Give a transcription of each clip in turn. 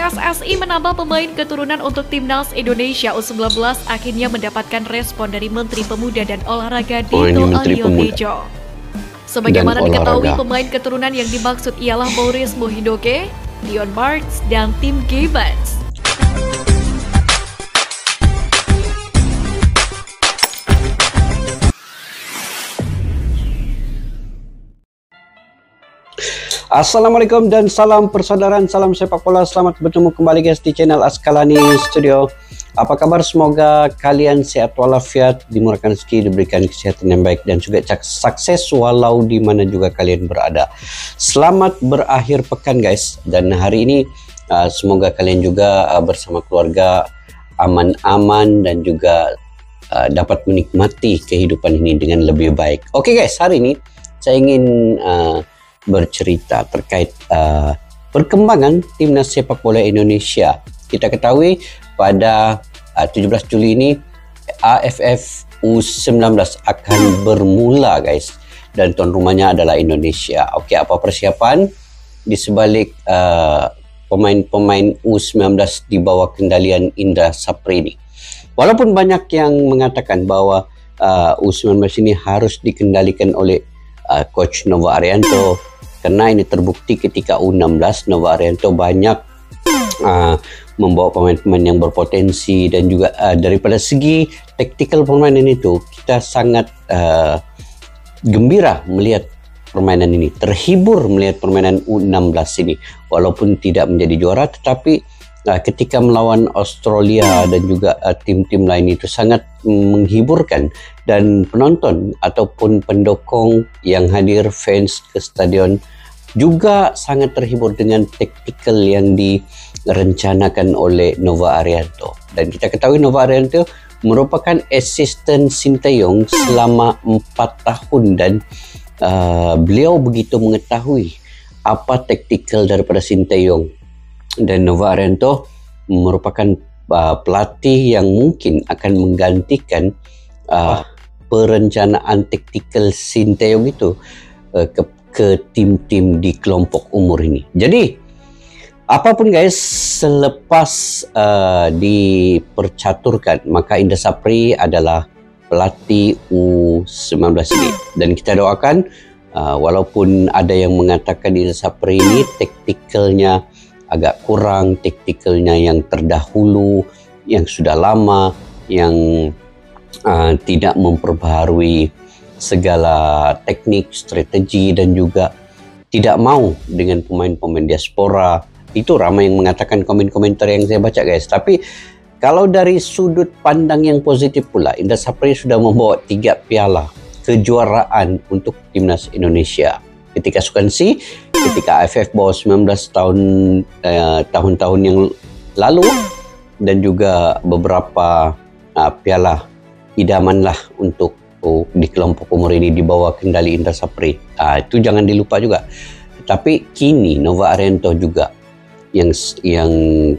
PSSI menambah pemain keturunan untuk Timnas Indonesia U19 akhirnya mendapatkan respon dari Menteri Pemuda dan Olahraga Dito Aryo Tejo. Sebagaimana diketahui, pemain keturunan yang dimaksud ialah Maurice Mohindoke, Dion Marks, dan Tim Gibbons. Assalamualaikum dan salam persaudaraan, salam sepak bola. Selamat bertemu kembali guys di channel Askalani Studio. Apa kabar? Semoga kalian sehat walafiat, dimurahkan rezeki, diberikan kesehatan yang baik dan juga sukses walau di mana juga kalian berada. Selamat berakhir pekan guys, dan hari ini semoga kalian juga bersama keluarga aman-aman dan juga dapat menikmati kehidupan ini dengan lebih baik. Oke guys, hari ini saya ingin bercerita terkait perkembangan Timnas Sepak Bola Indonesia. Kita ketahui pada 17 Juli ini AFF U19 akan bermula guys, dan tuan rumahnya adalah Indonesia. Oke, apa persiapan di sebalik pemain-pemain U19 di bawah kendalian Indra Sapri ini? Walaupun banyak yang mengatakan bahwa U19 ini harus dikendalikan oleh Coach Nova Arianto, karena ini terbukti ketika U16 Nova Arianto banyak membawa pemain-pemain yang berpotensi, dan juga daripada segi taktikal permainan itu kita sangat gembira melihat permainan ini, terhibur melihat permainan U16 ini. Walaupun tidak menjadi juara, tetapi ketika melawan Australia dan juga tim-tim lain itu sangat menghiburkan, dan penonton ataupun pendukung yang hadir, fans ke stadion juga sangat terhibur dengan taktikal yang direncanakan oleh Nova Arianto. Dan kita ketahui Nova Arianto merupakan asisten Sintayong selama 4 tahun, dan beliau begitu mengetahui apa taktikal daripada Sintayong. Dan Nova Arianto merupakan pelatih yang mungkin akan menggantikan perencanaan taktikal Sintayong itu ke tim-tim di kelompok umur ini. Jadi apapun guys, selepas dipercaturkan, maka Indra Sapri adalah pelatih U19 ini, dan kita doakan walaupun ada yang mengatakan Indra Sapri ini taktikalnya agak kurang, taktikalnya yang terdahulu, yang sudah lama, yang tidak memperbaharui segala teknik, strategi, dan juga tidak mau dengan pemain-pemain diaspora. Itu ramai yang mengatakan, komen-komentar yang saya baca guys. Tapi kalau dari sudut pandang yang positif pula, Indra Sapri sudah membawa 3 piala kejuaraan untuk Timnas Indonesia. Ketika Sukan C, ketika AFF bawah 19 tahun-tahun yang lalu, dan juga beberapa piala idaman lah untuk di kelompok umur ini di bawah kendali Indra Sapri. Itu jangan dilupa juga. Tapi kini Nova Arianto juga yang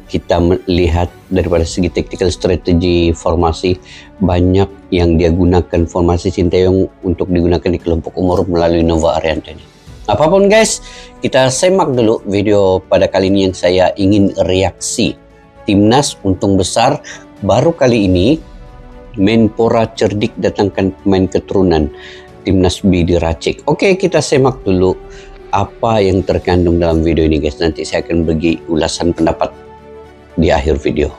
kita melihat daripada segi tactical strategi formasi, banyak yang dia gunakan formasi Sintayong untuk digunakan di kelompok umur melalui Nova Arianto ini. Apapun guys, kita semak dulu video pada kali ini yang saya ingin reaksi. Timnas untung besar, baru kali ini Menpora cerdik datangkan pemain keturunan Timnas B diracik. Oke, kita semak dulu apa yang terkandung dalam video ini guys. Nanti saya akan bagi ulasan pendapat di akhir video.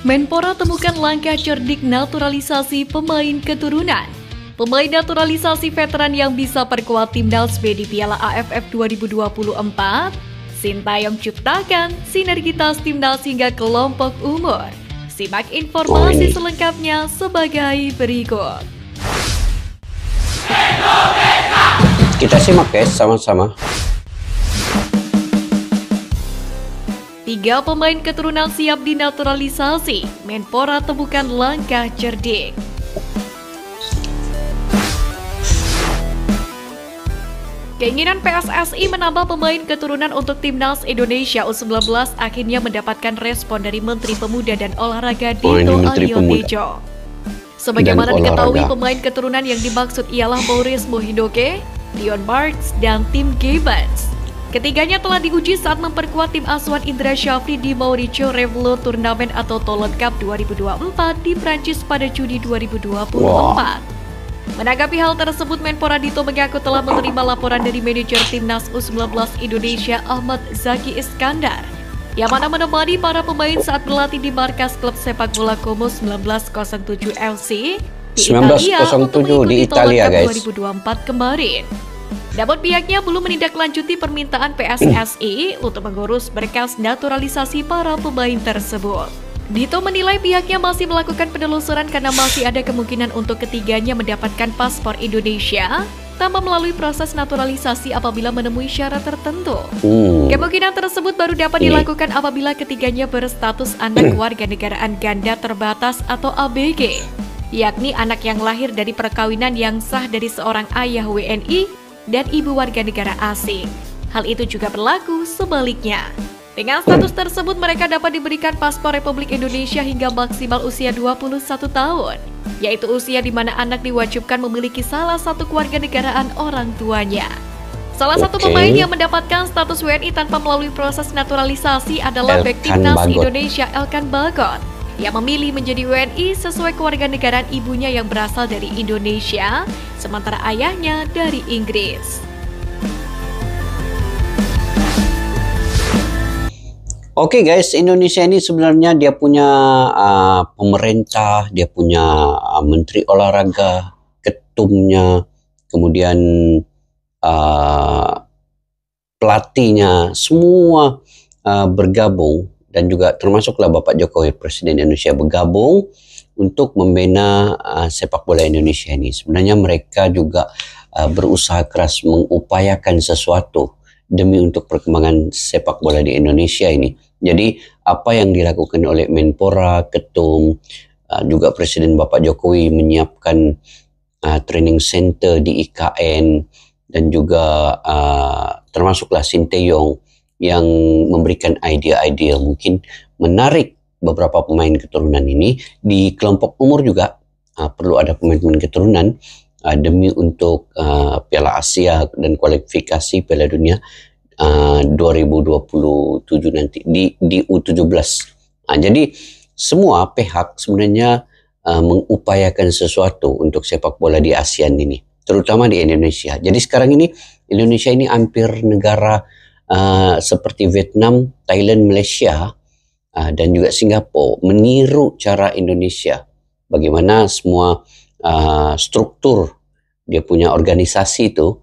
Menpora temukan langkah cerdik naturalisasi pemain keturunan. Pemain naturalisasi veteran yang bisa perkuat Timnas B di Piala AFF 2024. Sintayong ciptakan sinergitas Timnas hingga kelompok umur. Simak informasi selengkapnya sebagai berikut. Kita simak guys sama-sama. 3 pemain keturunan siap dinaturalisasi. Menpora temukan langkah cerdik. Keinginan PSSI menambah pemain keturunan untuk Timnas Indonesia U19 akhirnya mendapatkan respon dari Menteri Pemuda dan Olahraga Dito Aryo Tejo. Sebagaimana diketahui, pemain keturunan yang dimaksud ialah Maurice Mohindoke, Leon Marks, dan Tim Gibbons. Ketiganya telah diuji saat memperkuat tim asuhan Indra Syafri di Mauricio Revolut Turnamen atau Toulon Cup 2024 di Prancis pada Juni 2024. Menanggapi hal tersebut, Menpora Dito mengaku telah menerima laporan dari manajer Timnas U19 Indonesia Ahmad Zaki Iskandar yang mana menemani para pemain saat berlatih di markas klub sepak bola Como 1907 FC di Italia untuk mengikuti Toulon Cup 2024 kemarin. Namun pihaknya belum menindaklanjuti permintaan PSSI untuk mengurus berkas naturalisasi para pemain tersebut. Dito menilai pihaknya masih melakukan penelusuran karena masih ada kemungkinan untuk ketiganya mendapatkan paspor Indonesia tanpa melalui proses naturalisasi apabila menemui syarat tertentu. Kemungkinan tersebut baru dapat dilakukan apabila ketiganya berstatus anak warganegaraan ganda terbatas atau ABG, yakni anak yang lahir dari perkawinan yang sah dari seorang ayah WNI dan ibu warga negara asing. Hal itu juga berlaku sebaliknya. Dengan status tersebut, mereka dapat diberikan paspor Republik Indonesia hingga maksimal usia 21 tahun, yaitu usia di mana anak diwajibkan memiliki salah satu kewarganegaraan orang tuanya. Salah satu pemain yang mendapatkan status WNI tanpa melalui proses naturalisasi adalah bek Timnas Indonesia Elkan Bagot, yang memilih menjadi WNI sesuai kewarganegaraan ibunya yang berasal dari Indonesia, sementara ayahnya dari Inggris. Oke guys, Indonesia ini sebenarnya dia punya pemerintah, dia punya menteri olahraga, ketumnya, kemudian pelatihnya, semua bergabung. Dan juga termasuklah Bapak Jokowi, Presiden Indonesia, bergabung untuk membina sepak bola Indonesia ini. Sebenarnya mereka juga berusaha keras mengupayakan sesuatu demi untuk perkembangan sepak bola di Indonesia ini. Jadi apa yang dilakukan oleh Menpora, Ketum, juga Presiden Bapak Jokowi menyiapkan training center di IKN, dan juga termasuklah Sinteyong yang memberikan ide-ide mungkin menarik beberapa pemain keturunan ini. Di kelompok umur juga perlu ada pemain-pemain keturunan demi untuk Piala Asia dan kualifikasi Piala Dunia 2027 nanti di U17. Jadi semua pihak sebenarnya mengupayakan sesuatu untuk sepak bola di ASEAN ini, terutama di Indonesia. Jadi sekarang ini Indonesia ini hampir negara seperti Vietnam, Thailand, Malaysia, dan juga Singapura meniru cara Indonesia. Bagaimana semua struktur dia punya organisasi itu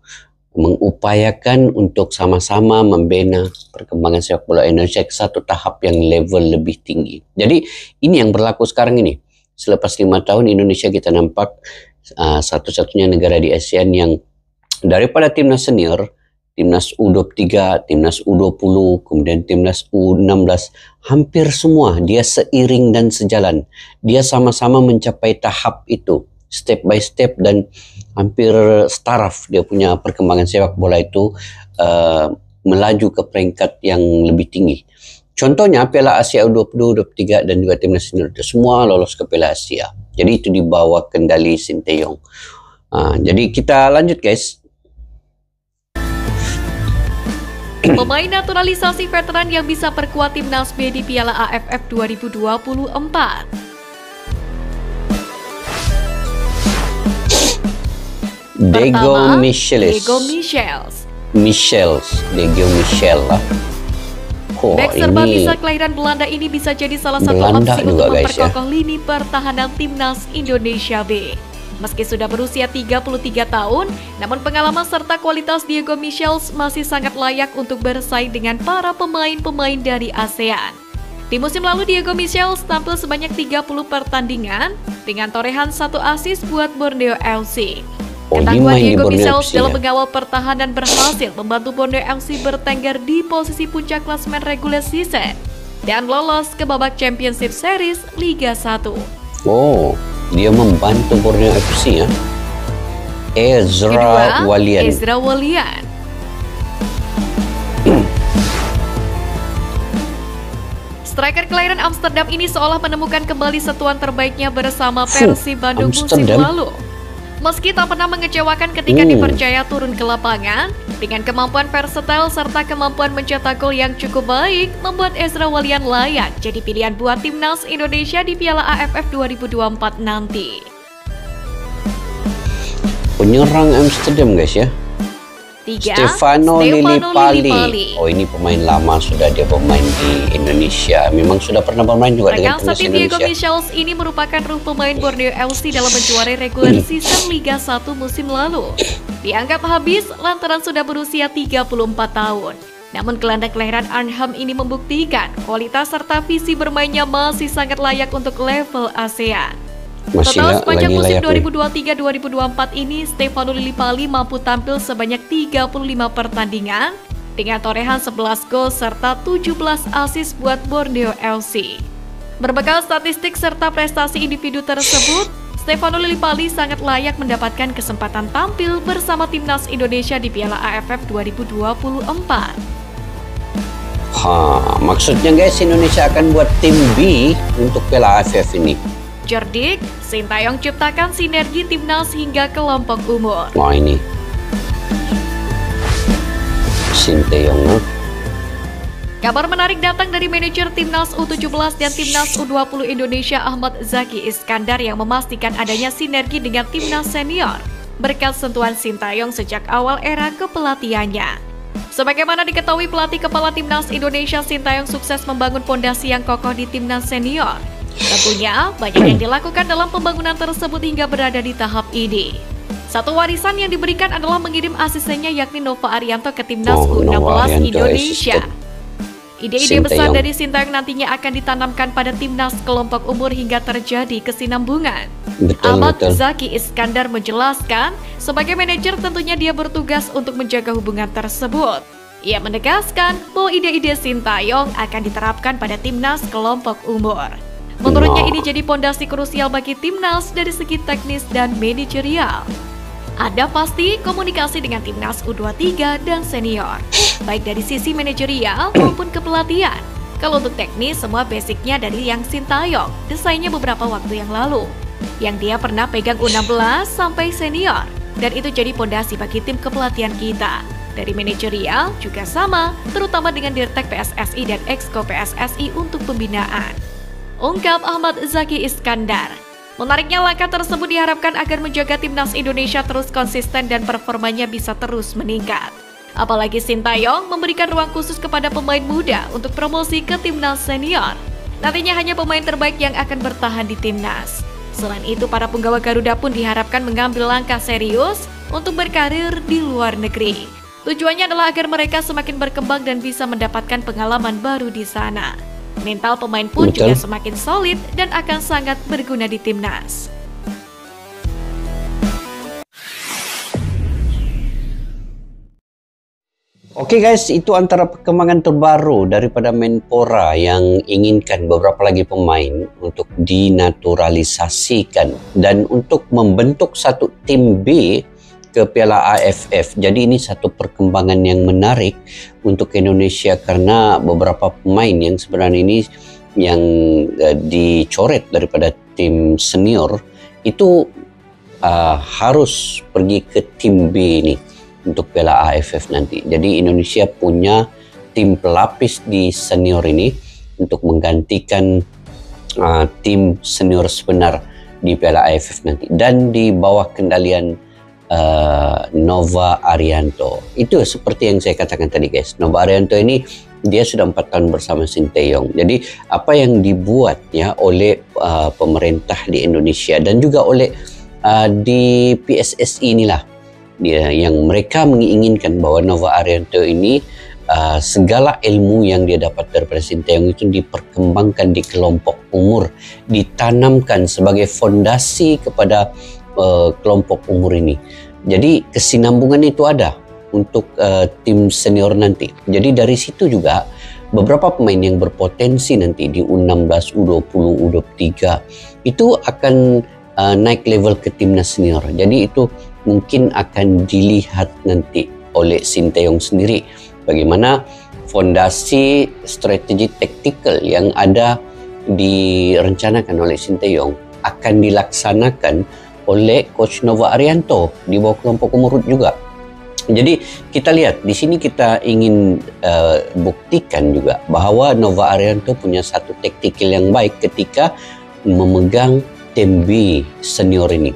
mengupayakan untuk sama-sama membina perkembangan sepak bola Indonesia ke satu tahap yang level lebih tinggi. Jadi ini yang berlaku sekarang ini. Selepas 5 tahun Indonesia kita nampak satu-satunya negara di ASEAN yang daripada timnas senior, Timnas U23, Timnas U20, kemudian Timnas U16, hampir semua dia seiring dan sejalan. Dia sama-sama mencapai tahap itu, step by step, dan hampir setaraf dia punya perkembangan sepak bola itu melaju ke peringkat yang lebih tinggi. Contohnya Piala Asia U20, U23, dan juga Timnas Senior itu semua lolos ke Piala Asia. Jadi itu di bawah kendali Sinteyong. Jadi kita lanjut guys. Pemain naturalisasi veteran yang bisa perkuat Timnas B di Piala AFF 2024. Diego Michels. lah. Bek serba bisa kelahiran Belanda ini bisa jadi salah satu opsi untuk memperkokoh lini pertahanan Timnas Indonesia B. Meski sudah berusia 33 tahun, namun pengalaman serta kualitas Diego Michels masih sangat layak untuk bersaing dengan para pemain-pemain dari ASEAN. Di musim lalu Diego Michels tampil sebanyak 30 pertandingan dengan torehan 1 assist buat Borneo FC. Ketangguhan Diego Michels dalam mengawal pertahanan berhasil membantu Borneo FC bertengger di posisi puncak klasemen regular season dan lolos ke babak Championship Series Liga 1. Oh, dia membantu Borneo FC ya. Ezra Walian. Striker kelahiran Amsterdam ini seolah menemukan kembali sentuhan terbaiknya bersama Persib Bandung musim lalu. Meski tak pernah mengecewakan ketika dipercaya turun ke lapangan, dengan kemampuan versatile serta kemampuan mencetak gol yang cukup baik, membuat Ezra Walian layak jadi pilihan buat timnas Indonesia di Piala AFF 2024 nanti. Penyerang Amsterdam guys ya. 3. Stefano Lillipali. Oh, ini pemain lama, sudah dia bermain di Indonesia. Memang sudah pernah bermain juga dengan timnas Rekan Diego Indonesia. Michels ini merupakan ruh pemain Borneo FC dalam menjuarai regular season Liga 1 musim lalu. Dianggap habis lantaran sudah berusia 34 tahun. Namun gelandang kelahiran Arnhem ini membuktikan kualitas serta visi bermainnya masih sangat layak untuk level ASEAN. Total sepanjang musim 2023-2024 ini, Stefano Lillipali mampu tampil sebanyak 35 pertandingan dengan torehan 11 gol serta 17 assist buat Borneo FC. Berbekal statistik serta prestasi individu tersebut, Stefano Lillipali sangat layak mendapatkan kesempatan tampil bersama timnas Indonesia di Piala AFF 2024. Maksudnya guys, Indonesia akan buat tim B untuk Piala AFF ini. Cerdik, Sintayong ciptakan sinergi timnas hingga kelompok umur. Wah, ini Sintayong. Kabar menarik datang dari manajer timnas U17 dan timnas U20 Indonesia Ahmad Zaki Iskandar yang memastikan adanya sinergi dengan timnas senior berkat sentuhan Sintayong sejak awal era kepelatihannya. Sebagaimana diketahui, pelatih kepala timnas Indonesia Sintayong sukses membangun pondasi yang kokoh di timnas senior. Tentunya, banyak yang dilakukan dalam pembangunan tersebut hingga berada di tahap ini. Satu warisan yang diberikan adalah mengirim asistennya yakni Nova Arianto ke timnas U16 Indonesia. Ide-ide besar dari Sintayong nantinya akan ditanamkan pada timnas kelompok umur hingga terjadi kesinambungan. Ahmad Zaki Iskandar menjelaskan, sebagai manajer tentunya dia bertugas untuk menjaga hubungan tersebut. Ia menegaskan bahwa ide-ide Sintayong akan diterapkan pada timnas kelompok umur. Menurutnya ini jadi pondasi krusial bagi timnas dari segi teknis dan manajerial. Ada pasti komunikasi dengan timnas U23 dan senior, baik dari sisi manajerial maupun kepelatihan. Kalau untuk teknis, semua basicnya dari yang Sintayong desainnya beberapa waktu yang lalu, yang dia pernah pegang U16 sampai senior, dan itu jadi pondasi bagi tim kepelatihan kita. Dari manajerial juga sama, terutama dengan Dirtek PSSI dan Exco PSSI untuk pembinaan. Ungkap Ahmad Zaki Iskandar. Menariknya langkah tersebut diharapkan agar menjaga timnas Indonesia terus konsisten dan performanya bisa terus meningkat. Apalagi Sintayong memberikan ruang khusus kepada pemain muda untuk promosi ke timnas senior. Nantinya hanya pemain terbaik yang akan bertahan di timnas. Selain itu, para punggawa Garuda pun diharapkan mengambil langkah serius untuk berkarir di luar negeri. Tujuannya adalah agar mereka semakin berkembang dan bisa mendapatkan pengalaman baru di sana. Mental pemain pun juga semakin solid dan akan sangat berguna di timnas. Oke guys, itu antara perkembangan terbaru daripada Menpora yang inginkan beberapa lagi pemain untuk dinaturalisasikan dan untuk membentuk satu tim B ke Piala AFF. Jadi ini satu perkembangan yang menarik untuk Indonesia karena beberapa pemain yang sebenarnya ini yang dicoret daripada tim senior itu harus pergi ke tim B ini untuk Piala AFF nanti. Jadi Indonesia punya tim pelapis di senior ini untuk menggantikan tim senior sebenar di Piala AFF nanti dan di bawah kendalian Nova Arianto. Itu seperti yang saya katakan tadi guys, Nova Arianto ini dia sudah 4 tahun bersama Sintayong. Jadi apa yang dibuat ya oleh pemerintah di Indonesia dan juga oleh di PSSI inilah dia yang mereka menginginkan bahwa Nova Arianto ini segala ilmu yang dia dapat daripada Sintayong itu diperkembangkan di kelompok umur, ditanamkan sebagai fondasi kepada kelompok umur ini. Jadi kesinambungan itu ada untuk tim senior nanti. Jadi dari situ juga beberapa pemain yang berpotensi nanti di U16, U20, U23 itu akan naik level ke timnas senior. Jadi itu mungkin akan dilihat nanti oleh Sintayong sendiri bagaimana fondasi strategi taktikal yang ada direncanakan oleh Sintayong akan dilaksanakan oleh Coach Nova Arianto di bawah kelompok umur juga. Jadi kita lihat di sini kita ingin buktikan juga bahwa Nova Arianto punya satu taktikal yang baik ketika memegang tim B senior ini.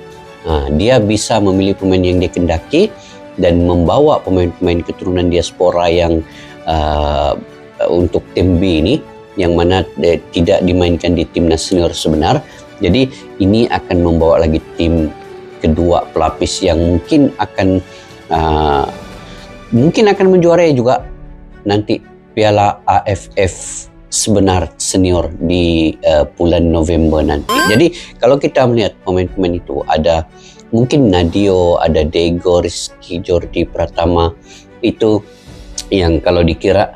Dia bisa memilih pemain yang dia kendaki dan membawa pemain-pemain keturunan diaspora yang untuk tim B ini yang mana tidak dimainkan di timnas senior sebenar. Jadi ini akan membawa lagi tim kedua pelapis yang mungkin akan menjuarai juga nanti Piala AFF sebenar senior di bulan November nanti. Jadi kalau kita melihat pemain-pemain itu ada mungkin Nadio, ada Dego, Rizky, Jordi Pratama, itu yang kalau dikira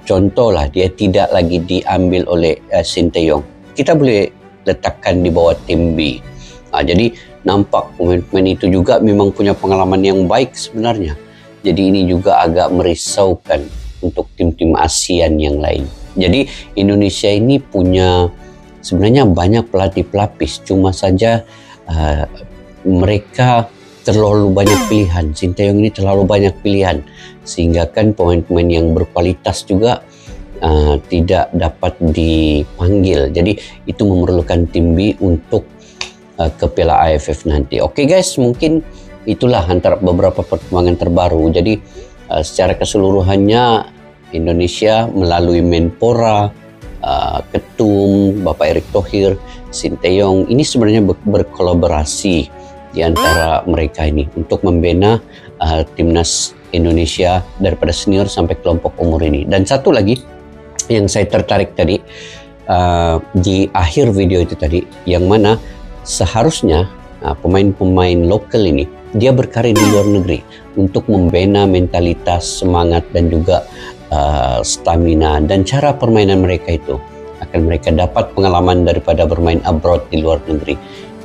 contoh lah dia tidak lagi diambil oleh Sinteyong. Kita boleh letakkan di bawah tim B. Jadi nampak pemain-pemain itu juga memang punya pengalaman yang baik sebenarnya. Jadi ini juga agak merisaukan untuk tim-tim ASEAN yang lain. Jadi Indonesia ini punya sebenarnya banyak pelatih pelapis, cuma saja mereka terlalu banyak pilihan. Sinteyong ini terlalu banyak pilihan sehingga kan pemain-pemain yang berkualitas juga tidak dapat dipanggil. Jadi itu memerlukan tim B untuk ke Piala AFF nanti. Oke guys, mungkin itulah antara beberapa perkembangan terbaru. Jadi secara keseluruhannya Indonesia melalui Menpora, Ketum, Bapak Erick Thohir, Sinteyong ini sebenarnya berkolaborasi di antara mereka ini untuk membina timnas Indonesia daripada senior sampai kelompok umur ini. Dan satu lagi yang saya tertarik tadi di akhir video itu tadi, yang mana seharusnya pemain-pemain lokal ini dia berkarir di luar negeri untuk membina mentalitas, semangat dan juga stamina dan cara permainan mereka itu akan mereka dapat pengalaman daripada bermain abroad di luar negeri.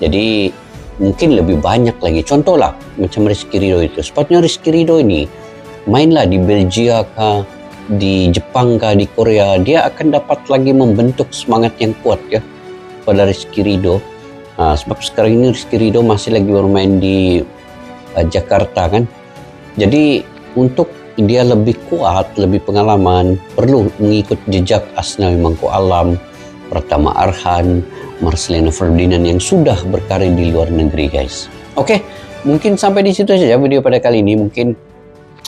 Jadi mungkin lebih banyak lagi. Contoh lah macam Rizky Ridho itu. Sepatutnya Rizky Ridho ini mainlah di Belgia kah, di Jepang kah, di Korea. Dia akan dapat lagi membentuk semangat yang kuat ya pada Rizky Ridho. Sebab sekarang ini Rizky Ridho masih lagi bermain di Jakarta kan. Jadi untuk dia lebih kuat, lebih pengalaman, perlu mengikut jejak Asnawi Mangku Alam, Pratama Arhan, Marcelino Ferdinand yang sudah berkarir di luar negeri guys. Oke, mungkin sampai di situ saja video pada kali ini. Mungkin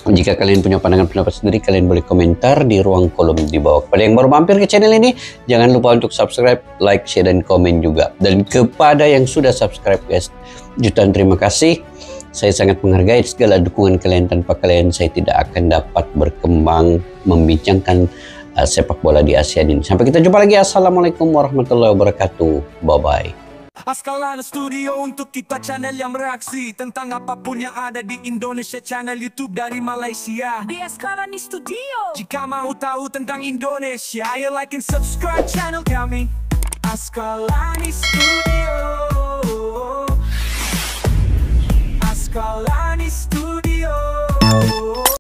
jika kalian punya pandangan pendapat sendiri, kalian boleh komentar di ruang kolom di bawah. Kepada yang baru mampir ke channel ini, jangan lupa untuk subscribe, like, share, dan komen juga. Dan kepada yang sudah subscribe guys, jutaan terima kasih. Saya sangat menghargai segala dukungan kalian. Tanpa kalian, saya tidak akan dapat berkembang membincangkan sepak bola di ASEAN ini. Sampai kita jumpa lagi. Assalamualaikum warahmatullahi wabarakatuh. Bye-bye. Askalani Studio untuk kita channel yang bereaksi tentang apapun yang ada di Indonesia, channel YouTube dari Malaysia di Askalani Studio. Jika mau tahu tentang Indonesia, ayo like and subscribe channel kami Askalani Studio.